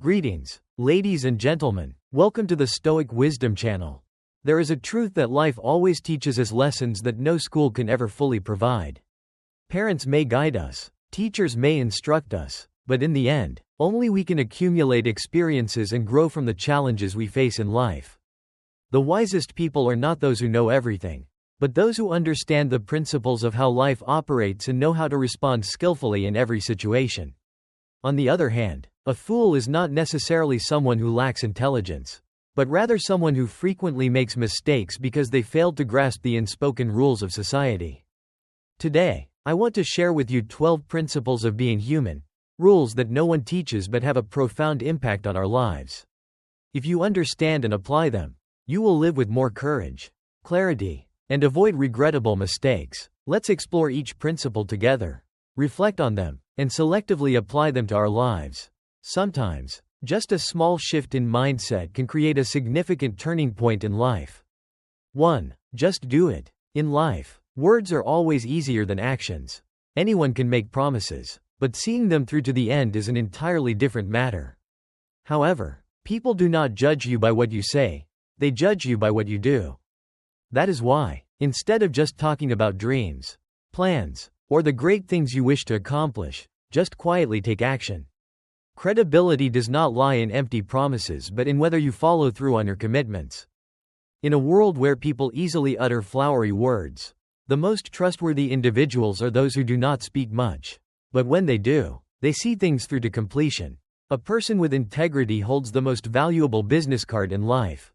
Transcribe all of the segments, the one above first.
Greetings, ladies and gentlemen. Welcome to the Stoic Wisdom channel. There is a truth that life always teaches us lessons that no school can ever fully provide. Parents may guide us, teachers may instruct us, but in the end, only we can accumulate experiences and grow from the challenges we face in life. The wisest people are not those who know everything, but those who understand the principles of how life operates and know how to respond skillfully in every situation. On the other hand, a fool is not necessarily someone who lacks intelligence, but rather someone who frequently makes mistakes because they failed to grasp the unspoken rules of society. Today, I want to share with you 12 principles of being human, rules that no one teaches but have a profound impact on our lives. If you understand and apply them, you will live with more courage, clarity, and avoid regrettable mistakes. Let's explore each principle together, reflect on them, and selectively apply them to our lives. Sometimes, just a small shift in mindset can create a significant turning point in life. 1. Just do it. In life, words are always easier than actions. Anyone can make promises, but seeing them through to the end is an entirely different matter. However, people do not judge you by what you say, they judge you by what you do. That is why, instead of just talking about dreams, plans, or the great things you wish to accomplish, just quietly take action. Credibility does not lie in empty promises but in whether you follow through on your commitments. In a world where people easily utter flowery words, the most trustworthy individuals are those who do not speak much, but when they do, they see things through to completion. A person with integrity holds the most valuable business card in life.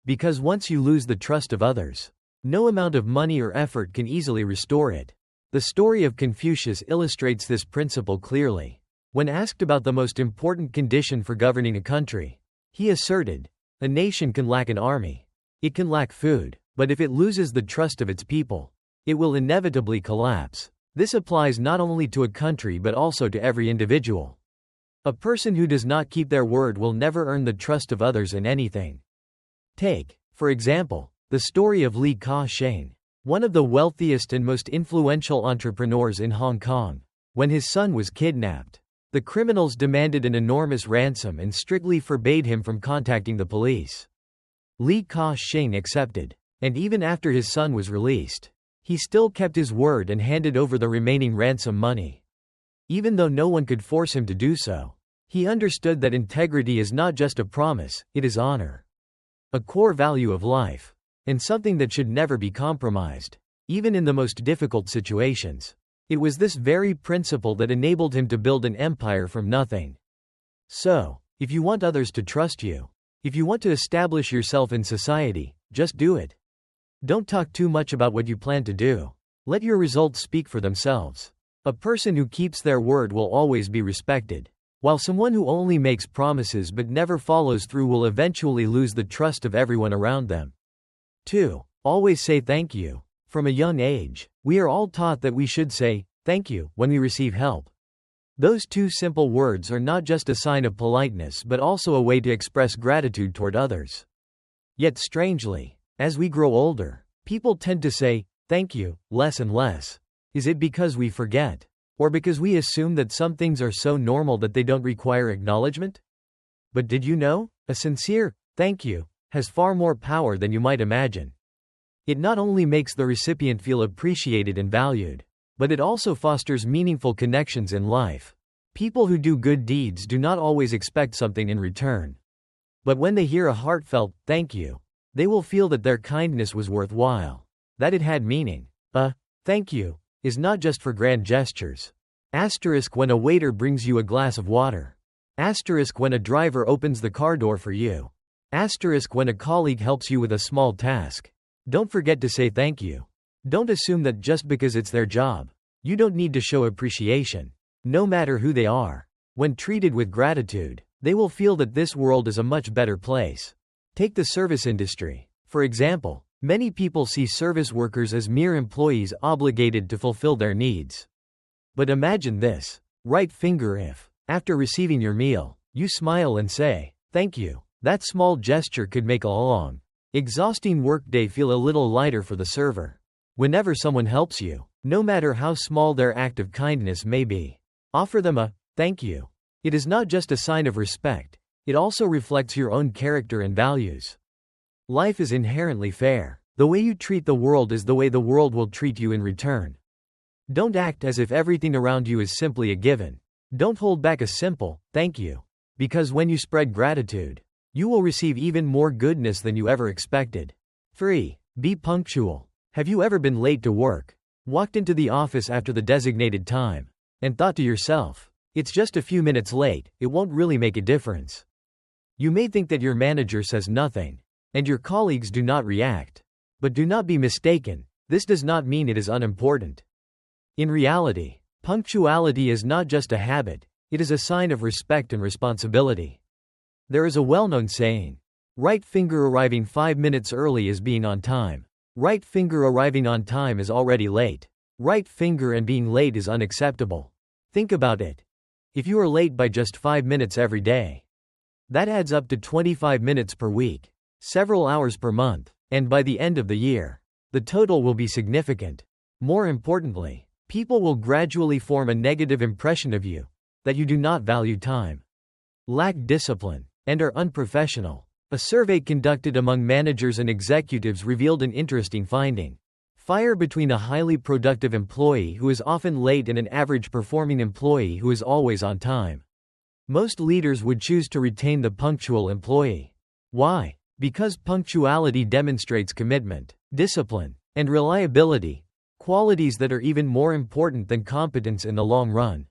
Because once you lose the trust of others, no amount of money or effort can easily restore it. The story of Confucius illustrates this principle clearly. When asked about the most important condition for governing a country, he asserted, "A nation can lack an army. It can lack food, but if it loses the trust of its people, it will inevitably collapse." This applies not only to a country but also to every individual. A person who does not keep their word will never earn the trust of others in anything. Take, for example, the story of Li Ka-shing, one of the wealthiest and most influential entrepreneurs in Hong Kong. When his son was kidnapped, the criminals demanded an enormous ransom and strictly forbade him from contacting the police. Li Ka-shing accepted, and even after his son was released, he still kept his word and handed over the remaining ransom money. Even though no one could force him to do so, he understood that integrity is not just a promise, it is honor. A core value of life, and something that should never be compromised, even in the most difficult situations. It was this very principle that enabled him to build an empire from nothing. So, if you want others to trust you, if you want to establish yourself in society, just do it. Don't talk too much about what you plan to do. Let your results speak for themselves. A person who keeps their word will always be respected, while someone who only makes promises but never follows through will eventually lose the trust of everyone around them. 2. Always say thank you. From a young age, we are all taught that we should say, "thank you," when we receive help. Those two simple words are not just a sign of politeness but also a way to express gratitude toward others. Yet strangely, as we grow older, people tend to say, "thank you," less and less. Is it because we forget? Or because we assume that some things are so normal that they don't require acknowledgement? But did you know? A sincere, "thank you," has far more power than you might imagine. It not only makes the recipient feel appreciated and valued, but it also fosters meaningful connections in life. People who do good deeds do not always expect something in return. But when they hear a heartfelt, "thank you," they will feel that their kindness was worthwhile, that it had meaning. A "thank you" is not just for grand gestures. Asterisk when a waiter brings you a glass of water. Asterisk when a driver opens the car door for you. Asterisk when a colleague helps you with a small task. Don't forget to say thank you. Don't assume that just because it's their job, you don't need to show appreciation. No matter who they are, when treated with gratitude, they will feel that this world is a much better place. Take the service industry, for example. Many people see service workers as mere employees obligated to fulfill their needs. But imagine this. Right finger if, after receiving your meal, you smile and say, "thank you." That small gesture could make a long, exhausting workday feel a little lighter for the server. Whenever someone helps you, no matter how small their act of kindness may be, offer them a "thank you." It is not just a sign of respect, It also reflects your own character and values. Life is inherently fair. The way you treat the world is the way the world will treat you in return. Don't act as if everything around you is simply a given. Don't hold back a simple, thank you. Because when you spread gratitude, you will receive even more goodness than you ever expected. 3. Be punctual. Have you ever been late to work, walked into the office after the designated time, and thought to yourself, it's just a few minutes late, it won't really make a difference? You may think that your manager says nothing, and your colleagues do not react. But do not be mistaken, this does not mean it is unimportant. In reality, punctuality is not just a habit, it is a sign of respect and responsibility. There is a well-known saying, right finger arriving 5 minutes early is being on time. Right finger arriving on time is already late. Right finger and being late is unacceptable. Think about it. If you are late by just 5 minutes every day, that adds up to 25 minutes per week, several hours per month, and by the end of the year, the total will be significant. More importantly, people will gradually form a negative impression of you, that you do not value time, lack discipline, and are unprofessional. A survey conducted among managers and executives revealed an interesting finding. Fire between a highly productive employee who is often late and an average performing employee who is always on time. Most leaders would choose to retain the punctual employee. Why? Because punctuality demonstrates commitment, discipline, and reliability, qualities that are even more important than competence in the long run.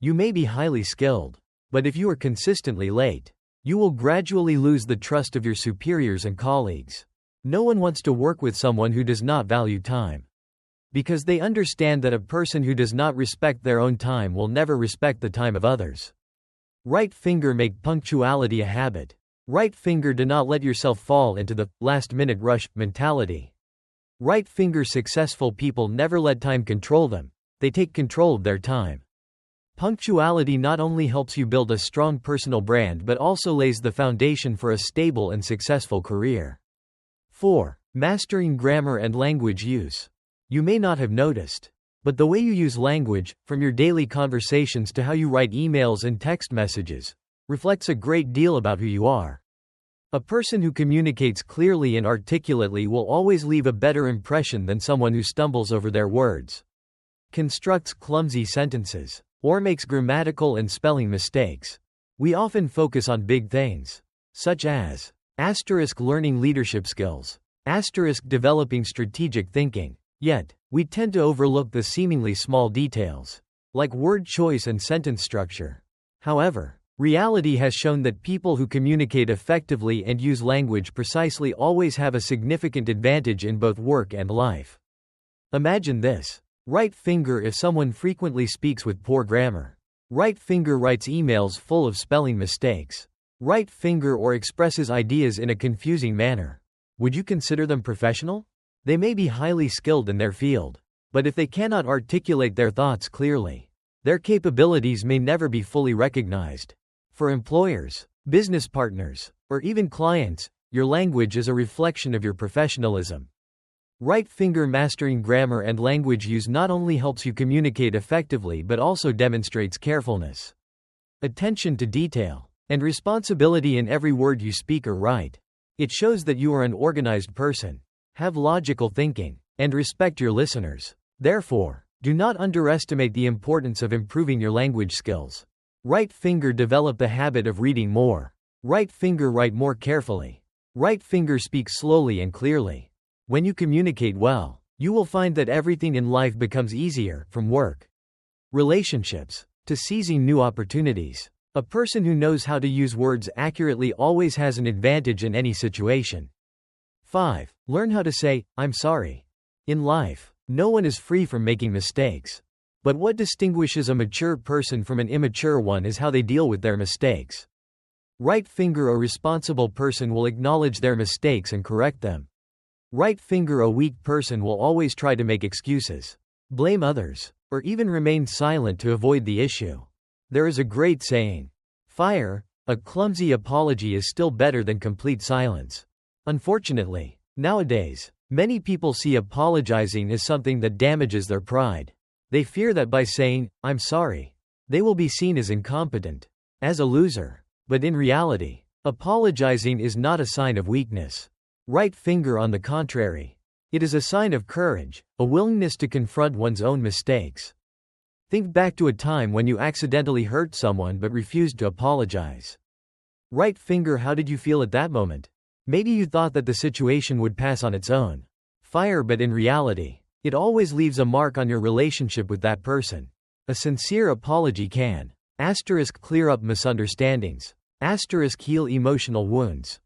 You may be highly skilled, but if you are consistently late, you will gradually lose the trust of your superiors and colleagues. No one wants to work with someone who does not value time, because they understand that a person who does not respect their own time will never respect the time of others. Right finger, make punctuality a habit. Right finger, do not let yourself fall into the last-minute rush mentality. Right finger, successful people never let time control them, they take control of their time. Punctuality not only helps you build a strong personal brand but also lays the foundation for a stable and successful career. 4. Mastering grammar and language use. You may not have noticed, but the way you use language, from your daily conversations to how you write emails and text messages, reflects a great deal about who you are. A person who communicates clearly and articulately will always leave a better impression than someone who stumbles over their words, constructs clumsy sentences, or makes grammatical and spelling mistakes. We often focus on big things, such as learning leadership skills, developing strategic thinking. Yet, we tend to overlook the seemingly small details, like word choice and sentence structure. However, reality has shown that people who communicate effectively and use language precisely always have a significant advantage in both work and life. Imagine this. Right finger, if someone frequently speaks with poor grammar. Right finger, writes emails full of spelling mistakes. Right finger, or expresses ideas in a confusing manner. Would you consider them professional? They may be highly skilled in their field, but if they cannot articulate their thoughts clearly, their capabilities may never be fully recognized. For employers, business partners, or even clients, your language is a reflection of your professionalism. Right finger, mastering grammar and language use not only helps you communicate effectively but also demonstrates carefulness, attention to detail, and responsibility in every word you speak or write. It shows that you are an organized person, have logical thinking, and respect your listeners. Therefore, do not underestimate the importance of improving your language skills. Right finger, develop the habit of reading more. Right finger, write more carefully. Right finger, speak slowly and clearly. When you communicate well, you will find that everything in life becomes easier, from work, relationships, to seizing new opportunities. A person who knows how to use words accurately always has an advantage in any situation. 5. Learn how to say, I'm sorry. In life, no one is free from making mistakes. But what distinguishes a mature person from an immature one is how they deal with their mistakes. Right finger, a responsible person will acknowledge their mistakes and correct them. Right finger, a weak person will always try to make excuses, blame others, or even remain silent to avoid the issue. There is a great saying, "Fire, a clumsy apology is still better than complete silence." Unfortunately, nowadays, many people see apologizing as something that damages their pride. They fear that by saying, "I'm sorry," they will be seen as incompetent, as a loser. But in reality, apologizing is not a sign of weakness. Right finger, on the contrary. It is a sign of courage, a willingness to confront one's own mistakes. Think back to a time when you accidentally hurt someone but refused to apologize. Right finger, how did you feel at that moment? Maybe you thought that the situation would pass on its own. Fire, but in reality, it always leaves a mark on your relationship with that person. A sincere apology can clear up misunderstandings, heal emotional wounds,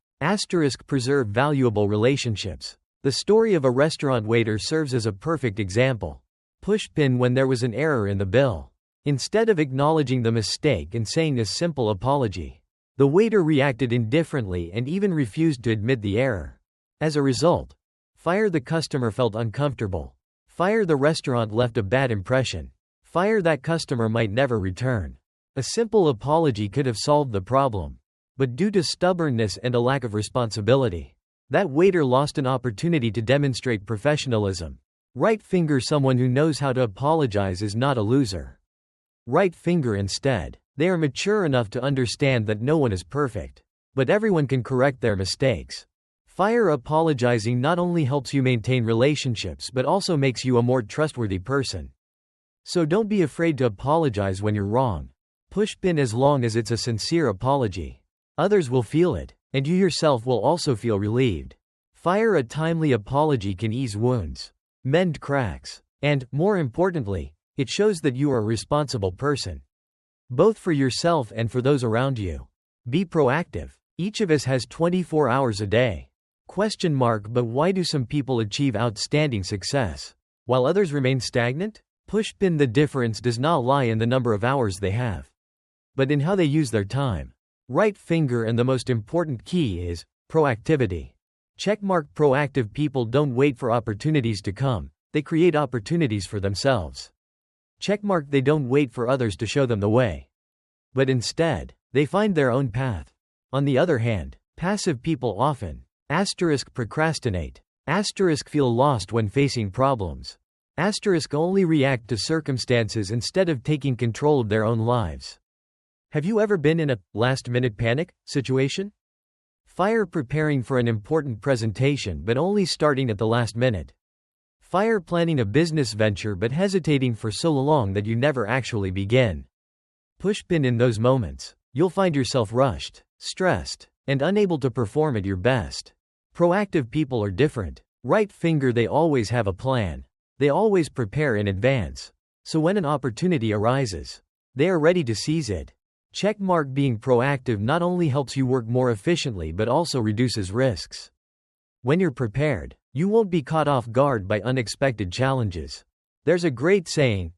preserve valuable relationships. The story of a restaurant waiter serves as a perfect example. Pushpin, when there was an error in the bill. Instead of acknowledging the mistake and saying a simple apology, the waiter reacted indifferently and even refused to admit the error. As a result, the customer felt uncomfortable. The restaurant left a bad impression. That customer might never return. A simple apology could have solved the problem. But due to stubbornness and a lack of responsibility, that waiter lost an opportunity to demonstrate professionalism. Right finger, someone who knows how to apologize is not a loser. Right finger, instead, they are mature enough to understand that no one is perfect, but everyone can correct their mistakes. Apologizing not only helps you maintain relationships but also makes you a more trustworthy person. So don't be afraid to apologize when you're wrong. Pushpin, as long as it's a sincere apology, others will feel it, and you yourself will also feel relieved. A timely apology can ease wounds, mend cracks, and, more importantly, it shows that you are a responsible person. Both for yourself and for those around you. Be proactive. Each of us has 24 hours a day. But why do some people achieve outstanding success, while others remain stagnant? Pushpin, the difference does not lie in the number of hours they have, but in how they use their time. Right finger, and the most important key is proactivity. Proactive people don't wait for opportunities to come, they create opportunities for themselves. They don't wait for others to show them the way, but instead, they find their own path. On the other hand, passive people often procrastinate, feel lost when facing problems, only react to circumstances instead of taking control of their own lives. Have you ever been in a last-minute panic situation? Preparing for an important presentation but only starting at the last minute. Planning a business venture but hesitating for so long that you never actually begin. Pushpin, in those moments, you'll find yourself rushed, stressed, and unable to perform at your best. Proactive people are different. Right finger, they always have a plan. They always prepare in advance. So when an opportunity arises, they are ready to seize it. Being proactive not only helps you work more efficiently but also reduces risks. When you're prepared, you won't be caught off guard by unexpected challenges. There's a great saying,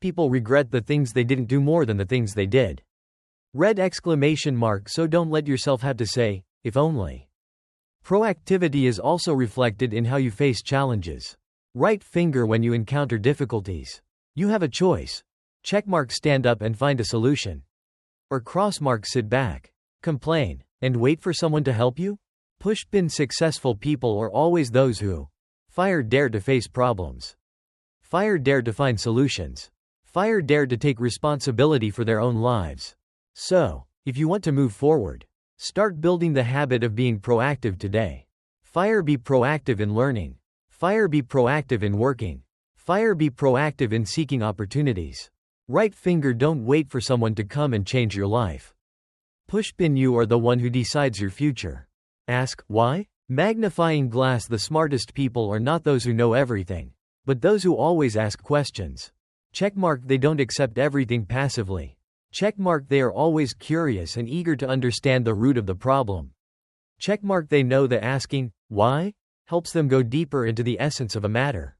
people regret the things they didn't do more than the things they did. So don't let yourself have to say, if only. Proactivity is also reflected in how you face challenges. Right finger, when you encounter difficulties, you have a choice. Stand up and find a solution. Or sit back, complain, and wait for someone to help you? Pushpin, successful people are always those who dare to face problems, dare to find solutions, dare to take responsibility for their own lives. So, if you want to move forward, start building the habit of being proactive today. Be proactive in learning. Be proactive in working. Be proactive in seeking opportunities. Right finger, don't wait for someone to come and change your life. Pushpin, you are the one who decides your future. Ask, why? Magnifying glass, the smartest people are not those who know everything, but those who always ask questions. They don't accept everything passively. They are always curious and eager to understand the root of the problem. They know that asking, why, helps them go deeper into the essence of a matter,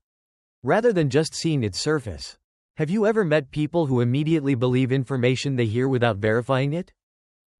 rather than just seeing its surface. Have you ever met people who immediately believe information they hear without verifying it?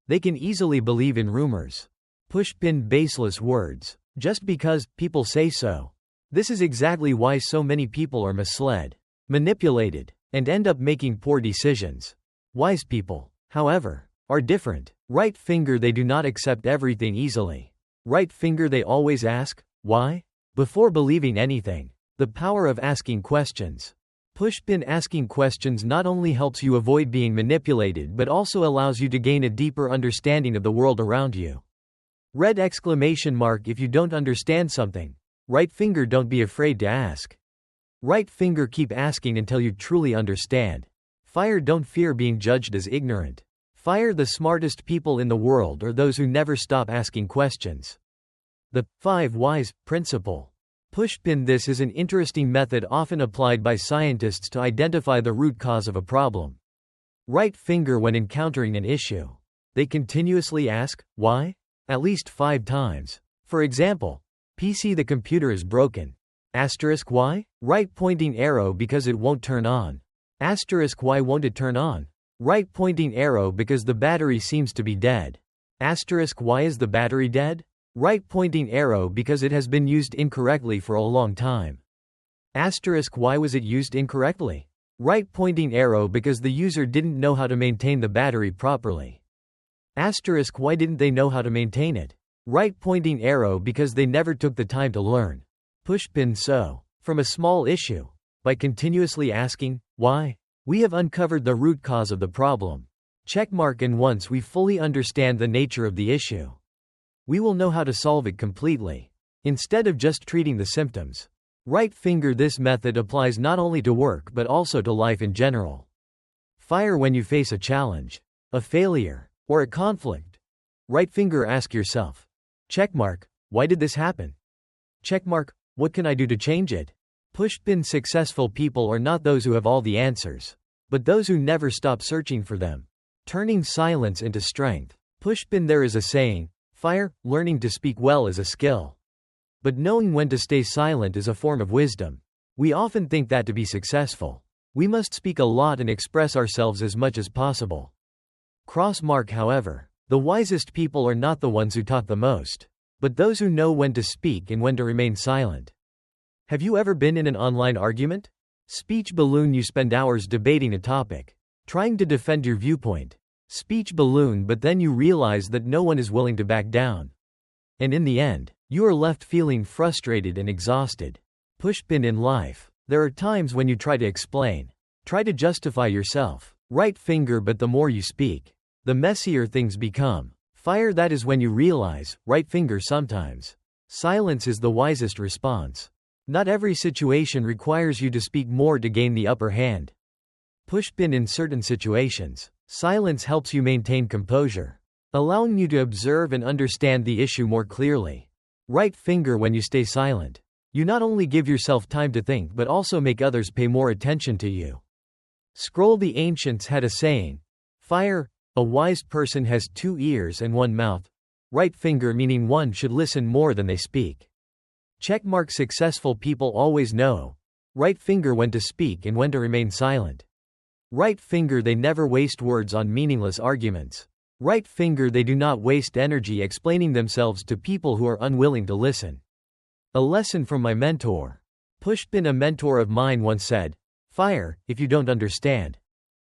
They can easily believe in rumors. Baseless words, just because people say so. This is exactly why so many people are misled, manipulated, and end up making poor decisions. Wise people, however, are different. Right finger, they do not accept everything easily. Right finger, they always ask, why? Before believing anything. The power of asking questions. Pushpin asking questions not only helps you avoid being manipulated but also allows you to gain a deeper understanding of the world around you. Red exclamation mark if you don't understand something. Right finger don't be afraid to ask. Right finger keep asking until you truly understand. Fire don't fear being judged as ignorant. Fire the smartest people in the world are those who never stop asking questions. The 5 Whys principle. Pushpin this is an interesting method often applied by scientists to identify the root cause of a problem. Right finger when encountering an issue. They continuously ask, why? At least 5 times. For example, PC the computer is broken. Asterisk why? Right pointing arrow because it won't turn on. Asterisk why won't it turn on? Right pointing arrow because the battery seems to be dead. Asterisk why is the battery dead? Right pointing arrow because it has been used incorrectly for a long time. Asterisk why was it used incorrectly? Right pointing arrow because the user didn't know how to maintain the battery properly. Asterisk why didn't they know how to maintain it? Right pointing arrow because they never took the time to learn. Pushpin so. From a small issue. By continuously asking, why? We have uncovered the root cause of the problem. Checkmark and once we fully understand the nature of the issue, we will know how to solve it completely, instead of just treating the symptoms. Right finger this method applies not only to work but also to life in general. Fire when you face a challenge, a failure, or a conflict. Right finger ask yourself. Checkmark, why did this happen? Checkmark, what can I do to change it? Pushpin successful people are not those who have all the answers, but those who never stop searching for them. Turning silence into strength. Pushpin there is a saying, fire, learning to speak well is a skill. But knowing when to stay silent is a form of wisdom. We often think that to be successful, we must speak a lot and express ourselves as much as possible. Cross mark however, the wisest people are not the ones who talk the most, but those who know when to speak and when to remain silent. Have you ever been in an online argument? Speech balloon you spend hours debating a topic, trying to defend your viewpoint. Speech balloon but then you realize that no one is willing to back down. And in the end, you are left feeling frustrated and exhausted. Pushpin in life. There are times when you try to explain, try to justify yourself. Right finger but the more you speak, the messier things become. Fire that is when you realize, right finger sometimes. Silence is the wisest response. Not every situation requires you to speak more to gain the upper hand. Pushpin in certain situations, silence helps you maintain composure, allowing you to observe and understand the issue more clearly. Right finger when you stay silent. You not only give yourself time to think but also make others pay more attention to you. Scroll the ancients had a saying. Fire, a wise person has 2 ears and 1 mouth. Right finger meaning one should listen more than they speak. Checkmark successful people always know. Right finger when to speak and when to remain silent. Right finger they never waste words on meaningless arguments. Right finger they do not waste energy explaining themselves to people who are unwilling to listen. A lesson from my mentor. Pushpin a mentor of mine once said, fire, if you don't understand,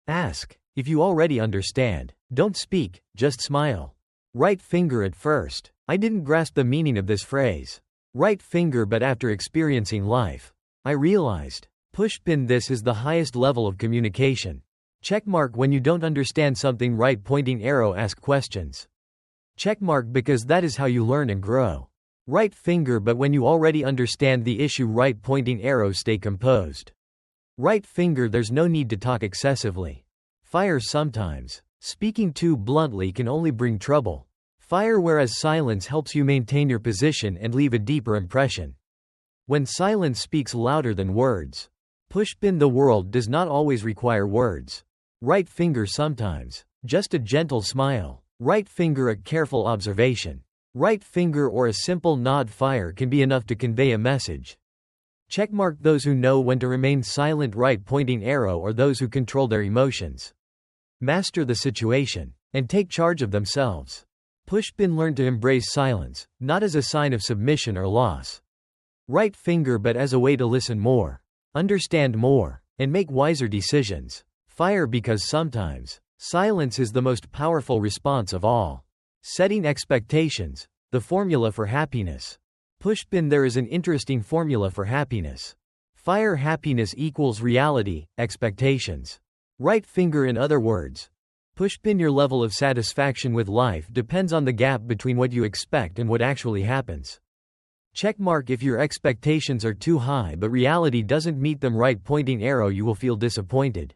ask. If you already understand, don't speak, just smile. Right finger at first, I didn't grasp the meaning of this phrase. Right finger but after experiencing life, I realized. Pushpin this is the highest level of communication. Checkmark when you don't understand something right pointing arrow ask questions. Checkmark because that is how you learn and grow. Right finger but when you already understand the issue right pointing arrow stay composed. Right finger there's no need to talk excessively. Fire sometimes. Speaking too bluntly can only bring trouble. Fire whereas silence helps you maintain your position and leave a deeper impression. When silence speaks louder than words. Pushpin the world does not always require words. Right finger sometimes. Just a gentle smile. Right finger a careful observation. Right finger or a simple nod fire can be enough to convey a message. Checkmark those who know when to remain silent right pointing arrow or those who control their emotions. Master the situation, and take charge of themselves. Pushpin learn to embrace silence, not as a sign of submission or loss. Right finger but as a way to listen more, understand more, and make wiser decisions. Fire because sometimes, silence is the most powerful response of all. Setting expectations, the formula for happiness. Pushpin there is an interesting formula for happiness. Fire happiness equals reality, expectations. Right finger in other words. Pushpin your level of satisfaction with life depends on the gap between what you expect and what actually happens. Checkmark if your expectations are too high but reality doesn't meet them. Right pointing arrow you will feel disappointed.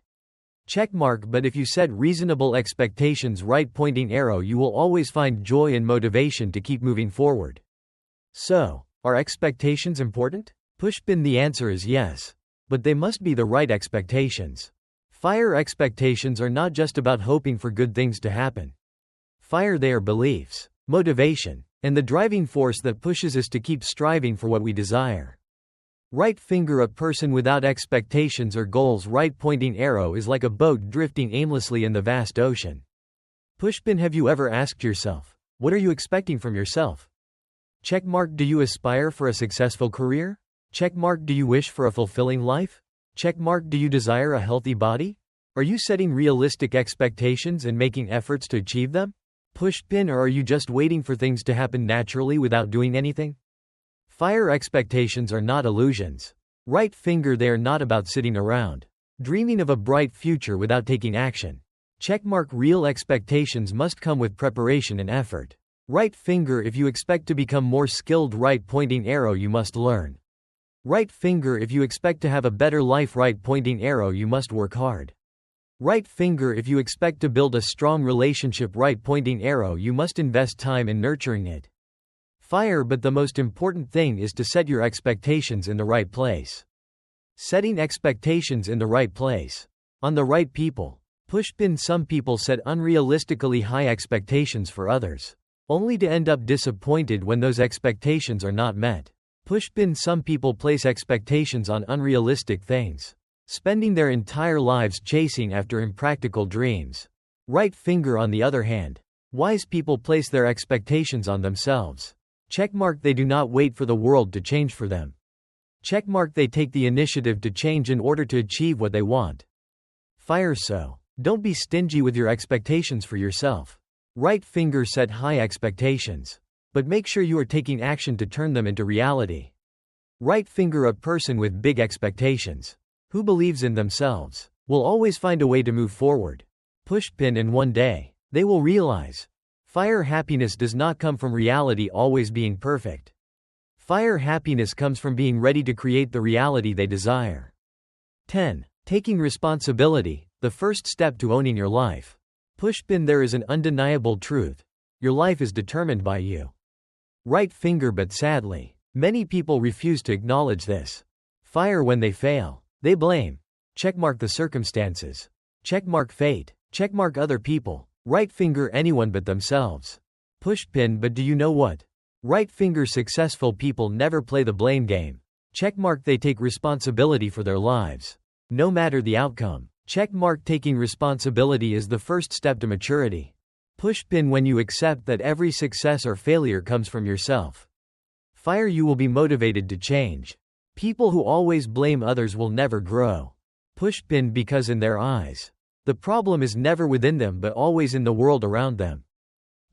Checkmark but if you set reasonable expectations. Right pointing arrow you will always find joy and motivation to keep moving forward. So, are expectations important? Pushpin the answer is yes. But they must be the right expectations. Fire expectations are not just about hoping for good things to happen. Fire they are beliefs, motivation, and the driving force that pushes us to keep striving for what we desire. Right finger a person without expectations or goals. Right pointing arrow is like a boat drifting aimlessly in the vast ocean. Pushpin have you ever asked yourself, what are you expecting from yourself? Checkmark do you aspire for a successful career? Checkmark do you wish for a fulfilling life? Checkmark do you desire a healthy body? Are you setting realistic expectations and making efforts to achieve them? Pushpin or are you just waiting for things to happen naturally without doing anything? Fire expectations are not illusions. Right finger they are not about sitting around, dreaming of a bright future without taking action. Checkmark real expectations must come with preparation and effort. Right finger if you expect to become more skilled. Right pointing arrow you must learn. Right finger if you expect to have a better life. Right pointing arrow you must work hard. Right finger if you expect to build a strong relationship. Right pointing arrow you must invest time in nurturing it. Fire but the most important thing is to set your expectations in the right place. Setting expectations in the right place. On the right people. Pushpin some people set unrealistically high expectations for others, only to end up disappointed when those expectations are not met. Pushpin some people place expectations on unrealistic things, spending their entire lives chasing after impractical dreams. Right finger on the other hand. Wise people place their expectations on themselves. Checkmark they do not wait for the world to change for them. Checkmark they take the initiative to change in order to achieve what they want. Fire so, don't be stingy with your expectations for yourself. Right finger set high expectations, but make sure you are taking action to turn them into reality. Right finger a person with big expectations, who believes in themselves, will always find a way to move forward. Pushpin and one day, they will realize. Fire happiness does not come from reality always being perfect. Fire happiness comes from being ready to create the reality they desire. 10. Taking responsibility, the first step to owning your life. Pushpin there is an undeniable truth. Your life is determined by you. Right finger but sadly, many people refuse to acknowledge this. Fire when they fail, they blame. Checkmark the circumstances. Checkmark fate. Checkmark other people. Right finger anyone but themselves. Pushpin but do you know what? Right finger successful people never play the blame game. Checkmark they take responsibility for their lives, no matter the outcome. Checkmark taking responsibility is the first step to maturity. Pushpin when you accept that every success or failure comes from yourself. Fire you will be motivated to change. People who always blame others will never grow. Pushpin because in their eyes, the problem is never within them but always in the world around them.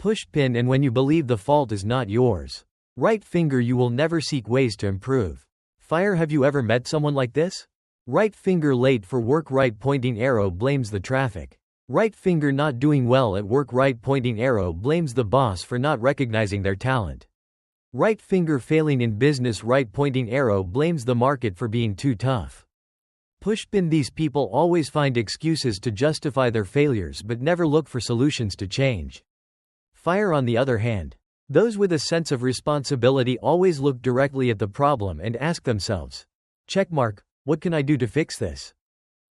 Pushpin and when you believe the fault is not yours. Right finger you will never seek ways to improve. Fire have you ever met someone like this? Right finger late for work. Right pointing arrow blames the traffic. Right finger not doing well at work. Right pointing arrow blames the boss for not recognizing their talent. Right finger failing in business. Right pointing arrow blames the market for being too tough. Pushpin these people always find excuses to justify their failures but never look for solutions to change. Fire on the other hand. Those with a sense of responsibility always look directly at the problem and ask themselves. Checkmark, what can I do to fix this?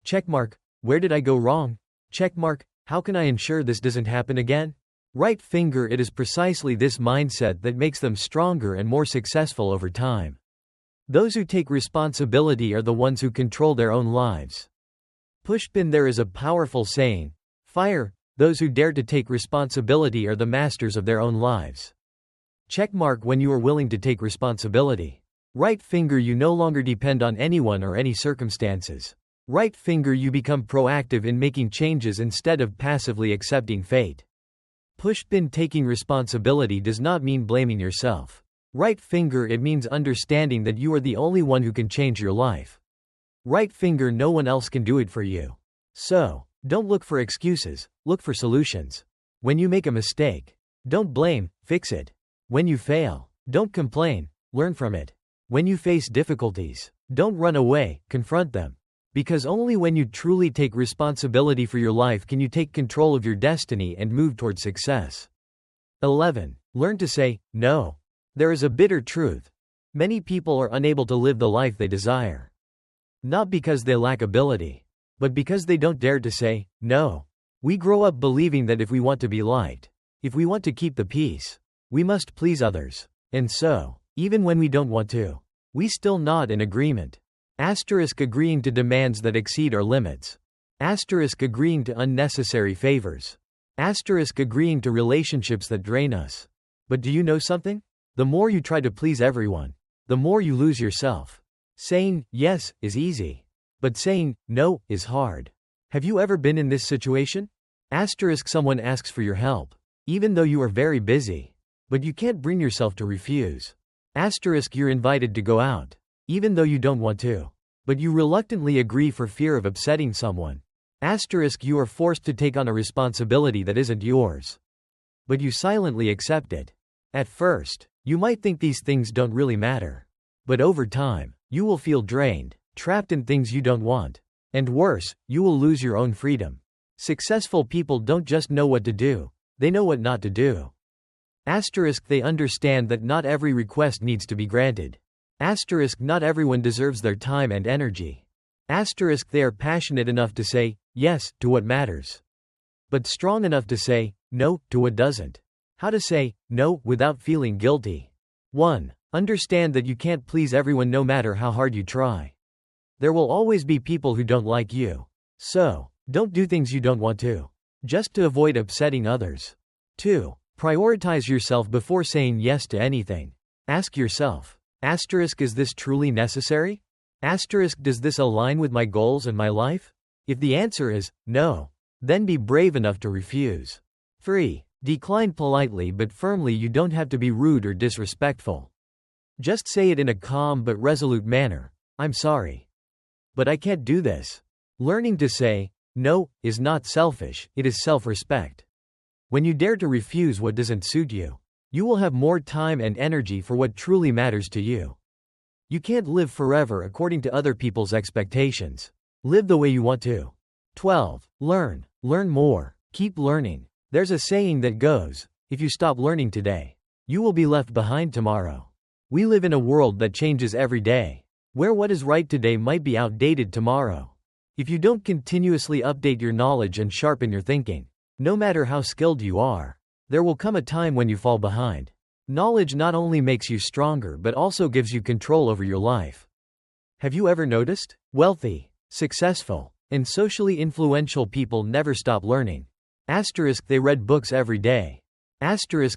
Checkmark, where did I go wrong? Checkmark, how can I ensure this doesn't happen again? Right finger it is precisely this mindset that makes them stronger and more successful over time. Those who take responsibility are the ones who control their own lives. Pushpin there is a powerful saying. Fire, those who dare to take responsibility are the masters of their own lives. Checkmark when you are willing to take responsibility. Right finger you no longer depend on anyone or any circumstances. Right finger you become proactive in making changes instead of passively accepting fate. Pushpin taking responsibility does not mean blaming yourself. Right finger it means understanding that you are the only one who can change your life. Right finger, no one else can do it for you. So, don't look for excuses, look for solutions. When you make a mistake, don't blame, fix it. When you fail, don't complain, learn from it. When you face difficulties, don't run away, confront them. Because only when you truly take responsibility for your life can you take control of your destiny and move toward success. 11. Learn to say no. There is a bitter truth. Many people are unable to live the life they desire. Not because they lack ability, but because they don't dare to say no. We grow up believing that if we want to be liked, if we want to keep the peace, we must please others. And so, even when we don't want to, we still nod in agreement. Agreeing to demands that exceed our limits. Agreeing to unnecessary favors. Agreeing to relationships that drain us. But do you know something? The more you try to please everyone, the more you lose yourself. Saying yes is easy, but saying no is hard. Have you ever been in this situation? Someone asks for your help, even though you are very busy, but you can't bring yourself to refuse. You're invited to go out, even though you don't want to, but you reluctantly agree for fear of upsetting someone. You are forced to take on a responsibility that isn't yours, but you silently accept it. At first, you might think these things don't really matter, but over time, you will feel drained, trapped in things you don't want, and worse, you will lose your own freedom. Successful people don't just know what to do, they know what not to do. They understand that not every request needs to be granted. Not everyone deserves their time and energy. They are passionate enough to say yes to what matters, but strong enough to say no to what doesn't. How to say no without feeling guilty. 1. Understand that you can't please everyone no matter how hard you try. There will always be people who don't like you. So, don't do things you don't want to, just to avoid upsetting others. 2. Prioritize yourself before saying yes to anything. Ask yourself, is this truly necessary? Does this align with my goals and my life? If the answer is no, then be brave enough to refuse. 3. Decline politely but firmly. You don't have to be rude or disrespectful. Just say it in a calm but resolute manner. I'm sorry, but I can't do this. Learning to say no is not selfish, it is self-respect. When you dare to refuse what doesn't suit you, you will have more time and energy for what truly matters to you. You can't live forever according to other people's expectations. Live the way you want to. 12. Learn more, keep learning. There's a saying that goes, if you stop learning today, you will be left behind tomorrow. We live in a world that changes every day, where what is right today might be outdated tomorrow. If you don't continuously update your knowledge and sharpen your thinking, no matter how skilled you are, there will come a time when you fall behind. Knowledge not only makes you stronger but also gives you control over your life. Have you ever noticed? Wealthy, successful, and socially influential people never stop learning. They read books every day.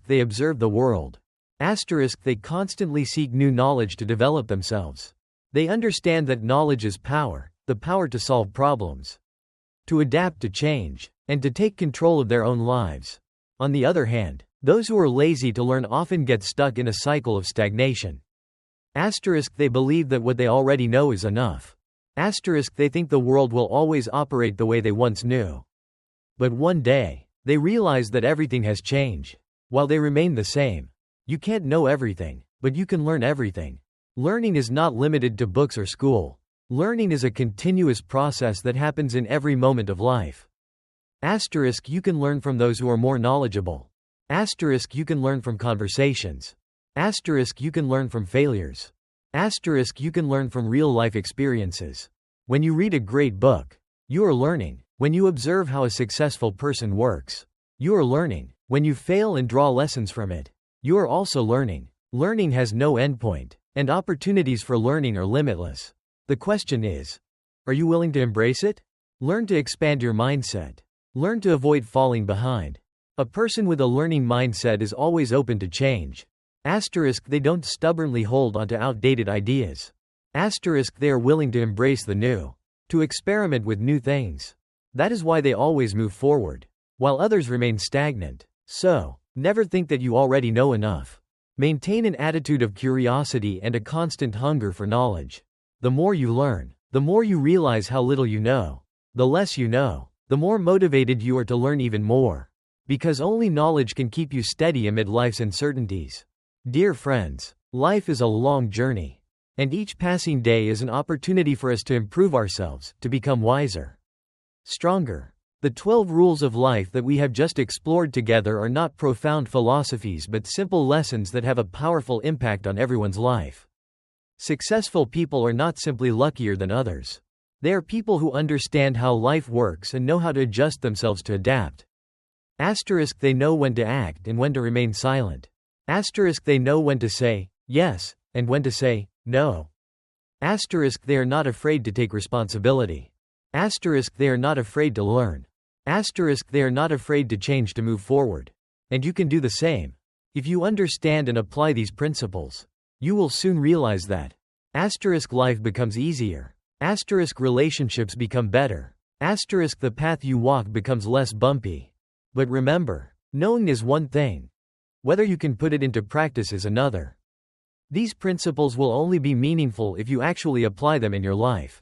They observe the world. They constantly seek new knowledge to develop themselves. They understand that knowledge is power, the power to solve problems, to adapt to change, and to take control of their own lives. On the other hand, those who are lazy to learn often get stuck in a cycle of stagnation. They believe that what they already know is enough. They think the world will always operate the way they once knew. But one day, they realize that everything has changed. While they remain the same, you can't know everything, but you can learn everything. Learning is not limited to books or school. Learning is a continuous process that happens in every moment of life. You can learn from those who are more knowledgeable. You can learn from conversations. You can learn from failures. You can learn from real-life experiences. When you read a great book, you are learning. When you observe how a successful person works, you are learning. When you fail and draw lessons from it, you are also learning. Learning has no endpoint, and opportunities for learning are limitless. The question is, are you willing to embrace it? Learn to expand your mindset. Learn to avoid falling behind. A person with a learning mindset is always open to change. They don't stubbornly hold onto outdated ideas. They are willing to embrace the new, to experiment with new things. That is why they always move forward, while others remain stagnant. So, never think that you already know enough. Maintain an attitude of curiosity and a constant hunger for knowledge. The more you learn, The more you realize how little you know, the less you know, the more motivated you are to learn even more. Because only knowledge can keep you steady amid life's uncertainties. Dear friends, life is a long journey. And each passing day is an opportunity for us to improve ourselves, to become wiser, stronger. The 12 rules of life that we have just explored together are not profound philosophies but simple lessons that have a powerful impact on everyone's life. Successful people are not simply luckier than others. They are people who understand how life works and know how to adjust themselves to adapt. Asterisk, they know when to act and when to remain silent. Asterisk, they know when to say yes and when to say no. Asterisk, they are not afraid to take responsibility. Asterisk, they are not afraid to learn. Asterisk, they are not afraid to change to move forward. And you can do the same. If you understand and apply these principles, you will soon realize that asterisk, life becomes easier. Asterisk, relationships become better. Asterisk, the path you walk becomes less bumpy. But remember, knowing is one thing. Whether you can put it into practice is another. These principles will only be meaningful if you actually apply them in your life.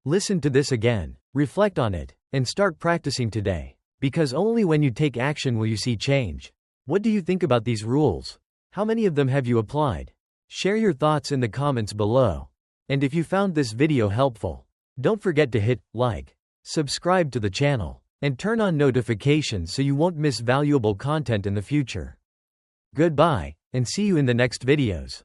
Listen to this again, reflect on it, and start practicing today. Because only when you take action will you see change. What do you think about these rules? How many of them have you applied? Share your thoughts in the comments below. And if you found this video helpful, don't forget to hit like, subscribe to the channel, and turn on notifications so you won't miss valuable content in the future. Goodbye, and see you in the next videos.